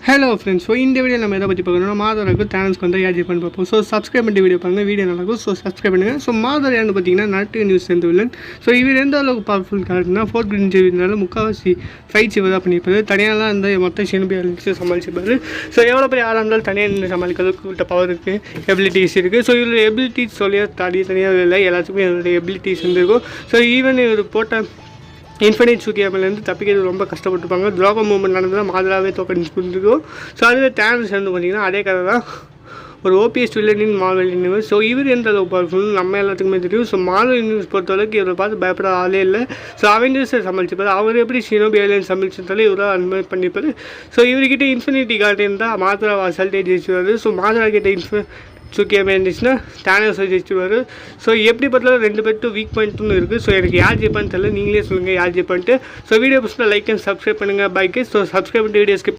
Hello friends. So இந்த video நம்ம எதை பற்றி பார்க்கணும்னா மாதவருக்கு தேனஸ்க்கு வந்து ஏஜ் பண்ணி பார்ப்போம். ஸோ சப்ஸ்கிரைப் பண்ணி வீடியோ பாருங்க, வீடியோ நல்லாயிருக்கும். ஸோ சப்ஸ்கிரைப் பண்ணுங்கள். ஸோ மாதவர் யாருன்னு பார்த்தீங்கன்னா நாட்டு நியூஸ் சேர்ந்த வில்லன். ஸோ இவர் எந்த அளவுக்கு பவர்ஃபுல் கேரக்டர்னா ஃபோர்த் கிரீன் ஜெயினால முக்கால்வாசி ஃபைட்ஸ் இவர் தான் பண்ணியிருப்பாரு. தனியாலாம் அந்த மொத்த சினிபி அழிச்சு சமாளிச்சிருப்பாரு. ஸோ எவ்வளோ பெரிய ஆளாக இருந்தாலும் தனியாக நின்று சமாளிக்கிறதுக்கு விட்ட பவர் இருக்குது, எபிலிட்டிஸ் இருக்குது. ஸோ இவரோட எபிலிட்டிஸ் சொல்லியா தனியாக இல்லை, எல்லாத்துக்குமே இவருடைய எபிலிட்டிஸ் இருந்திருக்கும். ஸோ ஈவன் இவர் போட்ட இன்ஃபினிட் சுக்கியாமிலேருந்து தப்பிக்கிறது ரொம்ப கஷ்டப்பட்டுருப்பாங்க. துரோக மூவ்மெண்ட் நடந்தால் மாதராகவே தோக்கடிச்சு கொடுத்துருக்கோம். ஸோ அதுவே தேனஸ் வந்து பார்த்திங்கன்னா அதே கதை தான், ஒரு ஓபிஎஸ் வில்லனின் மார்வெல் யூனிவர்ஸ். ஸோ இவர் எந்த அளவுக்கு பவர்ஃபுல் நம்ம எல்லாத்துக்குமே தெரியும். ஸோ மார்வெல் யூனிவர்ஸ் பொறுத்தளவுக்கு இவரை பார்த்து பயப்பட ஆளே இல்லை. ஸோ அவெஞ்சர்ஸை சமாளிச்சிருப்பார். அவர் எப்படி ஷினோபி ஏலியன் சமாளிச்சிருந்தாலும் இவராக அந்த மாதிரி பண்ணியிருப்பார். ஸோ இவர்கிட்ட இன்ஃபினிட்டி கார்டன் தான் மாதரா அசால்ட்டே ஜெயிச்சுவார். ஸோ மாதரா கிட்ட சுக்கியாமே இருந்துச்சுன்னா தேனஸ் ஜெயிச்சுவார். ஸோ எப்படி பார்த்தாலும் ரெண்டு பேர்ட்டும் வீக் பாயிண்ட்னு இருக்குது. ஸோ எனக்கு யார் ஜெயிப்பான்னு தெரியல, நீங்களே சொல்லுங்கள் யார் ஜெயிப்பான்ட்டு. ஸோ வீடியோ பிடிச்சா லைக் அண்ட் சப்ஸ்கிரைப் பண்ணுங்கள். பைக்கு ஸோ சப்ஸ்கிரைப் பண்ணிட்டு வீடியோ ஸ்கிப்